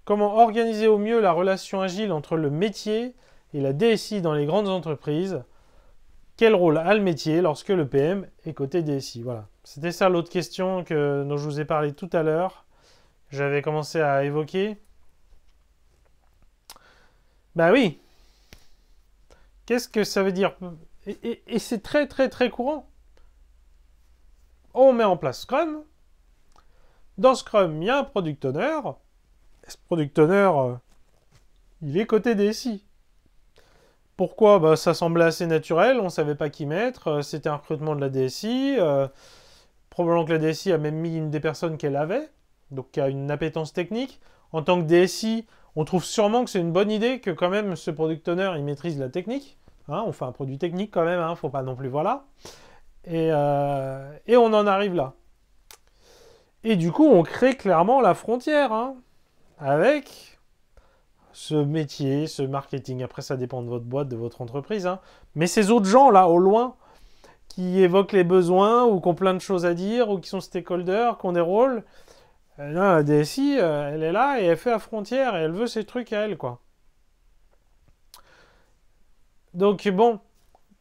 comment organiser au mieux la relation agile entre le métier et la DSI dans les grandes entreprises? Quel rôle a le métier lorsque le PM est côté DSI? Voilà. C'était ça l'autre question dont je vous ai parlé tout à l'heure. J'avais commencé à évoquer. Bah oui. Qu'est-ce que ça veut dire? Et c'est très très très courant. On met en place Scrum. Dans Scrum, il y a un Product Owner. Et ce Product Owner, il est côté DSI. Pourquoi? Bah, ça semblait assez naturel, on ne savait pas qui mettre, c'était un recrutement de la DSI, probablement que la DSI a même mis une des personnes qu'elle avait, donc qui a une appétence technique. En tant que DSI, on trouve sûrement que c'est une bonne idée que quand même ce Product Owner, il maîtrise la technique. Hein, on fait un produit technique quand même, hein, faut pas non plus, voilà. Et on en arrive là. Et du coup, on crée clairement la frontière, hein, avec ce métier, ce marketing. Après, ça dépend de votre boîte, de votre entreprise. Hein. Mais ces autres gens, là, au loin, qui évoquent les besoins, ou qui ont plein de choses à dire, ou qui sont stakeholders, qui ont des rôles, là, la DSI, elle est là, et elle fait la frontière, et elle veut ses trucs à elle, quoi. Donc, bon,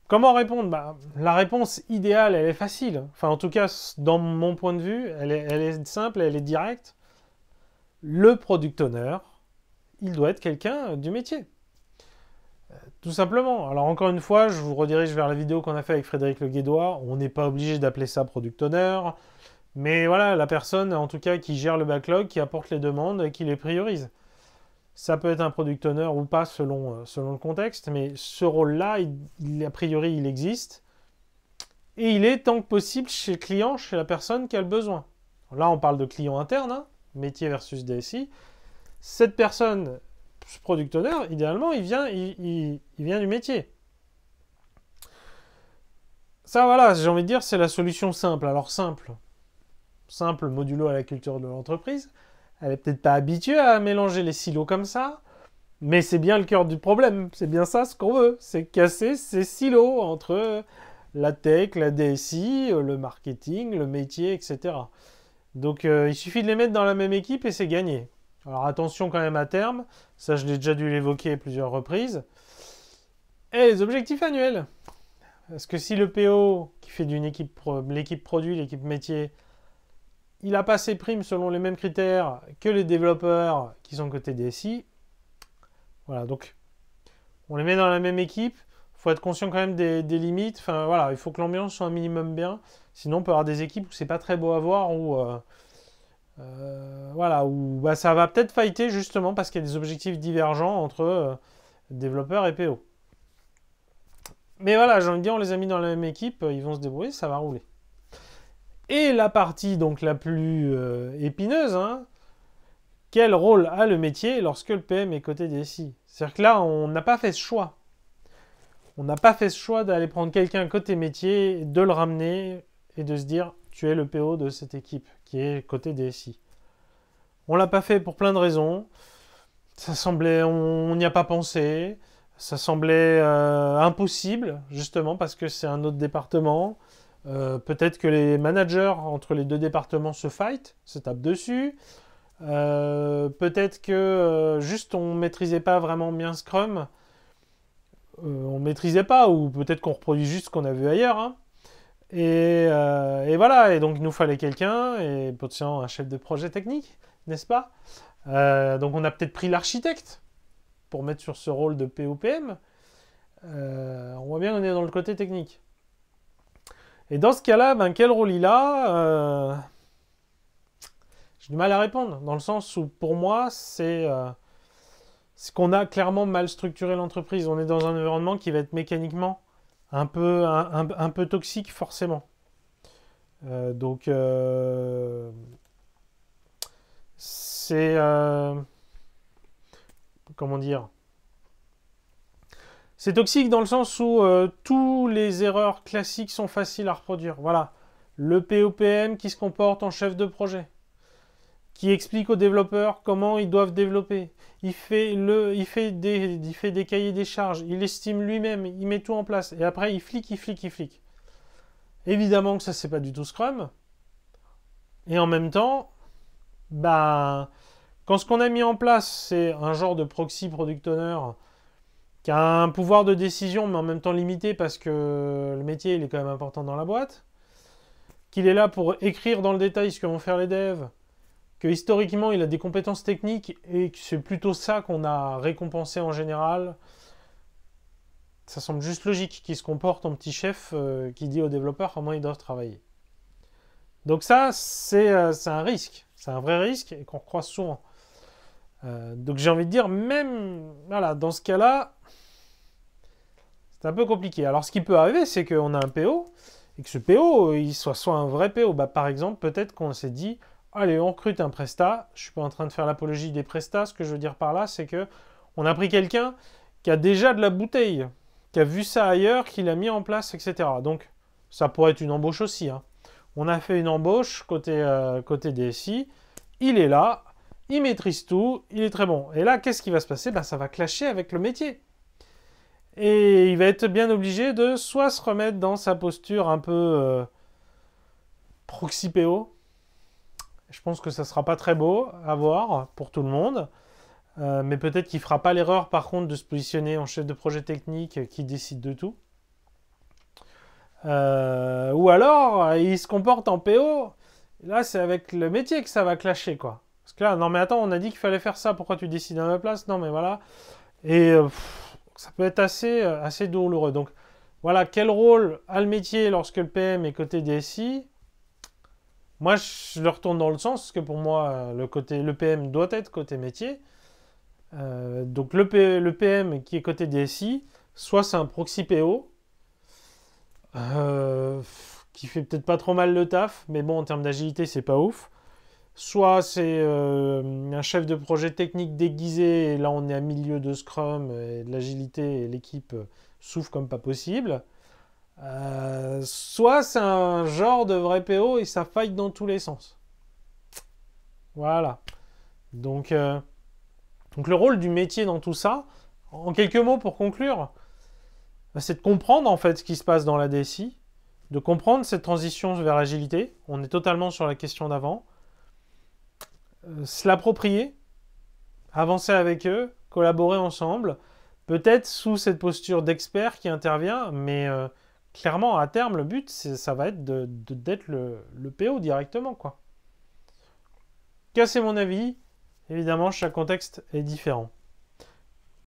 comment répondre? Bah, la réponse idéale, elle est facile. Enfin, en tout cas, dans mon point de vue, elle est simple, elle est directe. Le product owner, il doit être quelqu'un du métier. Tout simplement. Alors encore une fois, je vous redirige vers la vidéo qu'on a fait avec Frédéric Le Guédois. On n'est pas obligé d'appeler ça product owner. Mais voilà, la personne en tout cas qui gère le backlog, qui apporte les demandes et qui les priorise. Ça peut être un product owner ou pas selon le contexte, mais ce rôle-là, a priori, il existe. Et il est tant que possible chez le client, chez la personne qui a le besoin. Là, on parle de client interne, hein, métier versus DSI. Cette personne, ce product owner, idéalement, il vient du métier. Ça, voilà, j'ai envie de dire, c'est la solution simple. Alors simple modulo à la culture de l'entreprise. Elle est peut-être pas habituée à mélanger les silos comme ça, mais c'est bien le cœur du problème. C'est bien ça ce qu'on veut, c'est casser ces silos entre la tech, la DSI, le marketing, le métier, etc. Donc il suffit de les mettre dans la même équipe et c'est gagné. Alors attention quand même à terme, ça je l'ai déjà dû l'évoquer plusieurs reprises. Et les objectifs annuels. Parce que si le PO qui fait l'équipe produit, l'équipe métier, il n'a pas ses primes selon les mêmes critères que les développeurs qui sont côté DSI, voilà, donc on les met dans la même équipe, il faut être conscient quand même des limites, enfin voilà, il faut que l'ambiance soit un minimum bien, sinon on peut avoir des équipes où c'est pas très beau à voir, voilà, où bah, ça va peut-être fighter justement parce qu'il y a des objectifs divergents entre développeurs et PO. Mais voilà, j'ai envie de dire, on les a mis dans la même équipe, ils vont se débrouiller, ça va rouler. Et la partie donc la plus épineuse, hein, quel rôle a le métier lorsque le PM est côté DSI? C'est-à-dire que là, on n'a pas fait ce choix. On n'a pas fait ce choix d'aller prendre quelqu'un côté métier, de le ramener et de se dire tu es le PO de cette équipe qui est côté DSI. On l'a pas fait pour plein de raisons. Ça semblait, on n'y a pas pensé. Ça semblait impossible, justement, parce que c'est un autre département. Peut-être que les managers entre les deux départements se fight, se tapent dessus. Peut-être que juste on maîtrisait pas vraiment bien Scrum. On maîtrisait pas, ou peut-être qu'on reproduit juste ce qu'on a vu ailleurs. Hein. Et voilà, et donc il nous fallait quelqu'un, et potentiellement un chef de projet technique, n'est-ce pas? Donc on a peut-être pris l'architecte pour mettre sur ce rôle de POPM. On voit bien qu'on est dans le côté technique. Et dans ce cas-là, ben, quel rôle il a J'ai du mal à répondre, dans le sens où pour moi, c'est qu'on a clairement mal structuré l'entreprise. On est dans un environnement qui va être mécaniquement un peu toxique, forcément. Donc, c'est... comment dire? C'est toxique dans le sens où tous les erreurs classiques sont faciles à reproduire. Voilà. Le POPM qui se comporte en chef de projet, qui explique aux développeurs comment ils doivent développer. Il fait des cahiers des charges, il estime lui-même, il met tout en place. Et après, il flique. Évidemment que ça, c'est pas du tout Scrum. Et en même temps, bah, Quand ce qu'on a mis en place, c'est un genre de proxy product owner qui a un pouvoir de décision, mais en même temps limité parce que le métier il est quand même important dans la boîte, qu'il est là pour écrire dans le détail ce que vont faire les devs, que historiquement il a des compétences techniques et que c'est plutôt ça qu'on a récompensé en général, ça semble juste logique qu'il se comporte en petit chef qui dit aux développeurs comment ils doivent travailler. Donc ça, c'est un risque. C'est un vrai risque et qu'on croise souvent. Donc j'ai envie de dire, même voilà, dans ce cas-là, c'est un peu compliqué. Alors ce qui peut arriver, c'est qu'on a un PO et que ce PO, il soit un vrai PO. Bah, par exemple, peut-être qu'on s'est dit, allez, on recrute un prestat. Je ne suis pas en train de faire l'apologie des prestats. Ce que je veux dire par là, c'est que on a pris quelqu'un qui a déjà de la bouteille, qui a vu ça ailleurs, qui l'a mis en place, etc. Donc ça pourrait être une embauche aussi. Hein. On a fait une embauche côté DSI. Il est là. Il maîtrise tout, il est très bon. Et là, qu'est-ce qui va se passer? Ben, ça va clasher avec le métier. Et il va être bien obligé de soit se remettre dans sa posture un peu proxy PO. Je pense que ça ne sera pas très beau à voir pour tout le monde. Mais peut-être qu'il ne fera pas l'erreur, par contre, de se positionner en chef de projet technique qui décide de tout. Ou alors, il se comporte en PO. Là, c'est avec le métier que ça va clasher, quoi. Parce que là, non mais attends, on a dit qu'il fallait faire ça, pourquoi tu décides à ma place? Non mais voilà. Et ça peut être assez douloureux. Donc voilà, quel rôle a le métier lorsque le PM est côté DSI? Moi, je le retourne dans le sens, parce que pour moi, le PM doit être côté métier. Donc le PM qui est côté DSI, soit c'est un proxy PO, qui fait peut-être pas trop mal le taf, mais bon, en termes d'agilité, c'est pas ouf. Soit c'est un chef de projet technique déguisé, et là on est à milieu de Scrum et de l'agilité, et l'équipe souffre comme pas possible. Soit c'est un genre de vrai PO et ça fight dans tous les sens. Voilà. Donc le rôle du métier dans tout ça, en quelques mots pour conclure, c'est de comprendre en fait ce qui se passe dans la DSI, de comprendre cette transition vers l'agilité. On est totalement sur la question d'avant. Se l'approprier, avancer avec eux, collaborer ensemble, peut-être sous cette posture d'expert qui intervient, mais clairement à terme le but ça va être d'être le PO directement, quoi. Ça c'est mon avis, évidemment chaque contexte est différent.